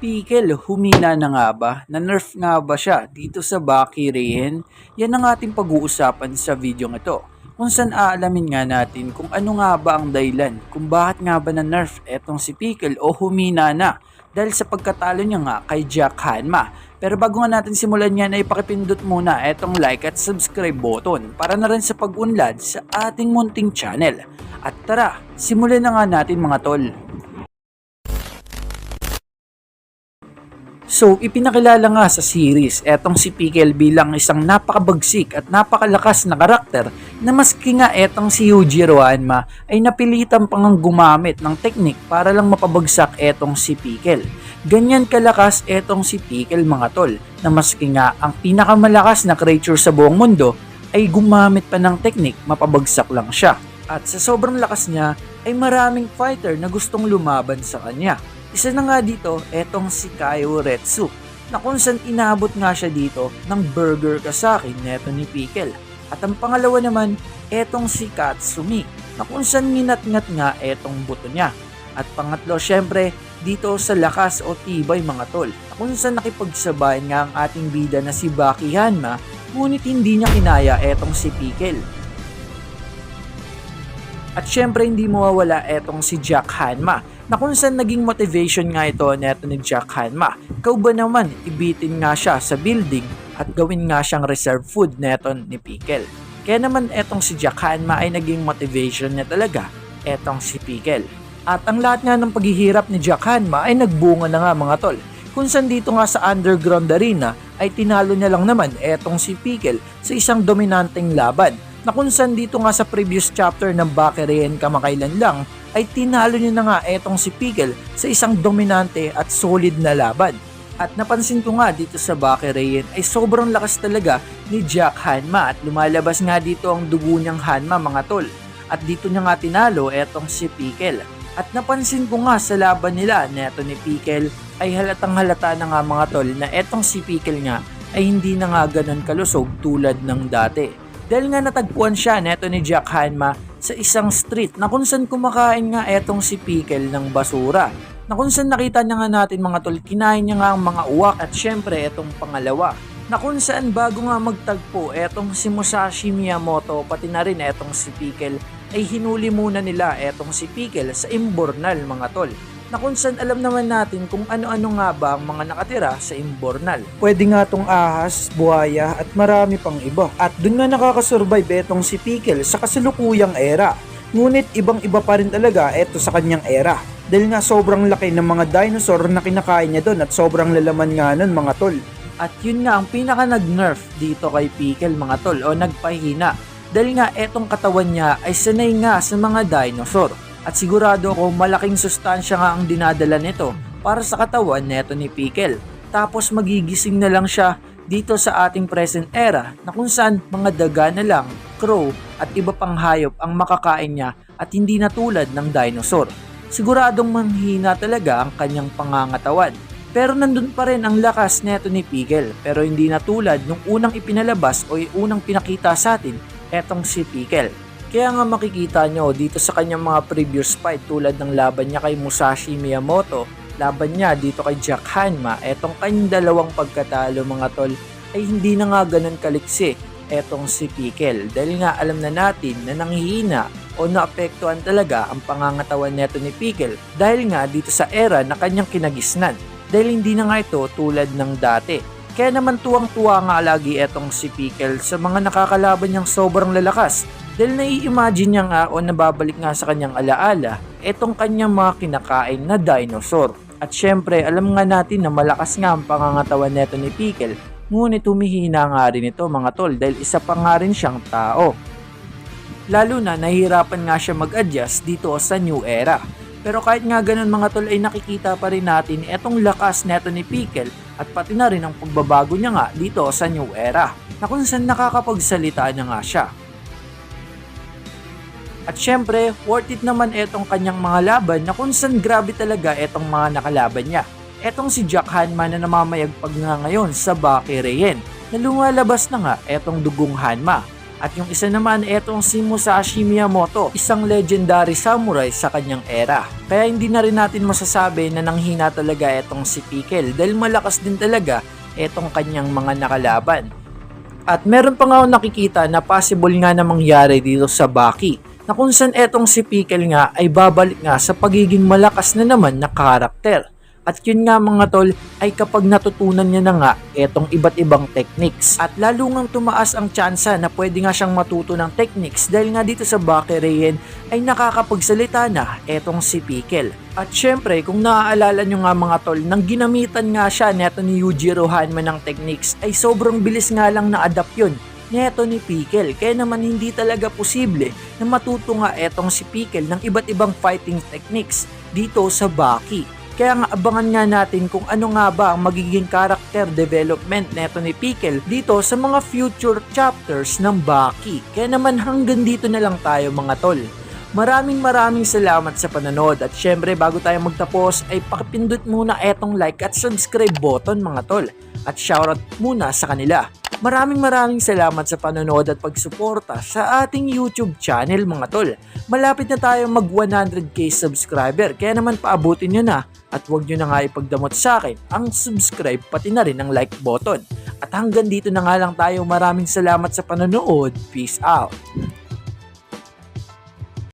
Pickle, humina na nga ba? Na-nerf nga ba siya dito sa Baki Rehen? Yan ang ating pag-uusapan sa video ito. Kung saan aalamin nga natin kung ano nga ba ang dahilan kung bakit nga ba na-nerf etong si Pickle o humina na dahil sa pagkatalo niya nga kay Jack Hanma. Pero bago nga natin simulan yan ay pakipindot muna etong like at subscribe button para na rin sa pag-unlad sa ating munting channel. At tara, simulan na nga natin mga tol. So, ipinakilala nga sa series etong si Pickle bilang isang napakabagsik at napakalakas na karakter na maski nga etong si Yujiro Hanma ay napilitan pang gumamit ng teknik para lang mapabagsak etong si Pickle. Ganyan kalakas etong si Pickle mga tol na maski nga ang pinakamalakas na creature sa buong mundo ay gumamit pa ng teknik mapabagsak lang siya. At sa sobrang lakas niya ay maraming fighter na gustong lumaban sa kanya. Isa na nga dito, etong si Kaio Retsu, na kung saan inabot nga siya dito ng burger kasaki neto ni Pickle. At ang pangalawa naman, etong si Katsumi, na kung saan minat-ngat nga etong buto niya. At pangatlo, syempre, dito sa lakas o tibay mga tol, na kung saan nakipagsabayan nga ang ating bida na si Baki Hanma, ngunit hindi niya kinaya etong si Pickle. At syempre hindi mawawala etong si Jack Hanma, na kung saan naging motivation nga ito neto ni Jack Hanma. Ikaw ba naman ibitin nga siya sa building at gawin nga siyang reserve food neto ni Pickle. Kaya naman etong si Jack Hanma ay naging motivation niya talaga etong si Pickle. At ang lahat nga ng paghihirap ni Jack Hanma ay nagbunga na nga mga tol. Kung saan dito nga sa underground arena ay tinalo niya lang naman etong si Pickle sa isang dominanteng laban. Na kung saan dito nga sa previous chapter ng Baki Rehen kamakailan lang ay tinalo niya na nga etong si Pickle sa isang dominante at solid na laban. At napansin ko nga dito sa Baki Rehen ay sobrang lakas talaga ni Jack Hanma at lumalabas nga dito ang dugo niyang Hanma mga tol. At dito niya nga tinalo etong si Pickle. At napansin ko nga sa laban nila neto ni Pickle ay halatang halata na nga mga tol na etong si Pickle nga ay hindi na nga ganun kalusog tulad ng dati. Dahil nga natagpuan siya neto ni Jack Hanma sa isang street na kung saan kumakain nga etong si Pickle ng basura. Na kung saan nakita niya nga natin mga tol, kinain niya nga ang mga uwak at syempre etong pangalawa. Na kung saan bago nga magtagpo etong si Musashi Miyamoto pati na rin etong si Pickle ay hinuli muna nila etong si Pickle sa Imbornal mga tol. Na kung saan alam naman natin kung ano-ano nga ba ang mga nakatira sa Imbornal. Pwede nga tong ahas, buhaya at marami pang iba. At dun nga nakakasurvive etong si Pickle sa kasalukuyang era. Ngunit ibang-iba pa rin talaga eto sa kanyang era. Dahil nga sobrang laki ng mga dinosaur na kinakain niya doon at sobrang lalaman nga nun mga tol. At yun nga ang pinaka nag-nerf dito kay Pickle mga tol o nagpahina. Dahil nga etong katawan niya ay sanay nga sa mga dinosaur. At sigurado ako malaking sustansya nga ang dinadala nito para sa katawan neto ni Pickle. Tapos magigising na lang siya dito sa ating present era na kung saan mga daga na lang, crow at iba pang hayop ang makakain niya at hindi na tulad ng dinosaur. Siguradong manghina talaga ang kanyang pangangatawan. Pero nandun pa rin ang lakas neto ni Pickle pero hindi na tulad nung unang ipinalabas o unang pinakita sa atin etong si Pickle. Kaya nga makikita nyo dito sa kanyang mga previous fight tulad ng laban niya kay Musashi Miyamoto, laban niya dito kay Jack Hanma, etong kanyang dalawang pagkatalo mga tol ay hindi na nga ganun kaliksi etong si Pickle. Dahil nga alam na natin na nanghihina o naapektuhan talaga ang pangangatawan neto ni Pickle dahil nga dito sa era na kanyang kinagisnan. Dahil hindi na nga ito tulad ng dati. Kaya naman tuwang-tuwa nga lagi etong si Pickle sa mga nakakalaban niyang sobrang lalakas. Dahil nai-imagine niya nga o nababalik nga sa kanyang alaala etong kanyang mga kinakain na dinosaur. At syempre alam nga natin na malakas nga ang pangangatawan neto ni Pickle, ngunit humihina nga rin ito mga tol dahil isa pa nga rin siyang tao. Lalo na nahihirapan nga siya mag-adjust dito sa new era. Pero kahit nga ganun mga tol ay nakikita pa rin natin etong lakas neto ni Pickle at pati na rin ang pagbabago niya nga dito sa new era na kung saan nakakapagsalita niya nga siya. At syempre, worth it naman etong kanyang mga laban na kung saan grabe talaga etong mga nakalaban niya. Etong si Jack Hanma na namamayagpag nga ngayon sa Baki Rehen na lumalabas na nga etong dugong Hanma. At yung isa naman, etong si Musashi Miyamoto, isang legendary samurai sa kanyang era. Kaya hindi na rin natin masasabi na nanghina talaga etong si Pickle dahil malakas din talaga etong kanyang mga nakalaban. At meron pa nga ako nakikita na possible nga na mangyari dito sa Baki, na kung saan etong si Pickle nga ay babalik nga sa pagiging malakas na naman na karakter. At yun nga mga tol ay kapag natutunan niya na nga etong iba't ibang techniques. At lalo ngang tumaas ang tsansa na pwede nga siyang matuto ng techniques dahil nga dito sa Baki Reian ay nakakapagsalita na etong si Pickle. At syempre kung naaalala nyo nga mga tol, nang ginamitan nga siya neto ni Yujiro Hanma ng techniques ay sobrang bilis nga lang na-adapt yun neto ni Pickle. Kaya naman hindi talaga posible na matuto nga etong si Pickle ng iba't ibang fighting techniques dito sa Baki. Kaya nga abangan nga natin kung ano nga ba ang magiging character development neto ni Pickle dito sa mga future chapters ng Baki. Kaya naman hanggang dito na lang tayo mga tol. Maraming salamat sa panonood at syempre bago tayo magtapos ay pakipindot muna etong like at subscribe button mga tol. At shoutout muna sa kanila. Maraming salamat sa panonood at pagsuporta sa ating YouTube channel mga tol. Malapit na tayo mag 100k subscriber kaya naman paabutin nyo na at huwag nyo na nga ipagdamot sa akin ang subscribe pati na rin ang like button. At hanggang dito na nga lang tayo, maraming salamat sa panonood. Peace out!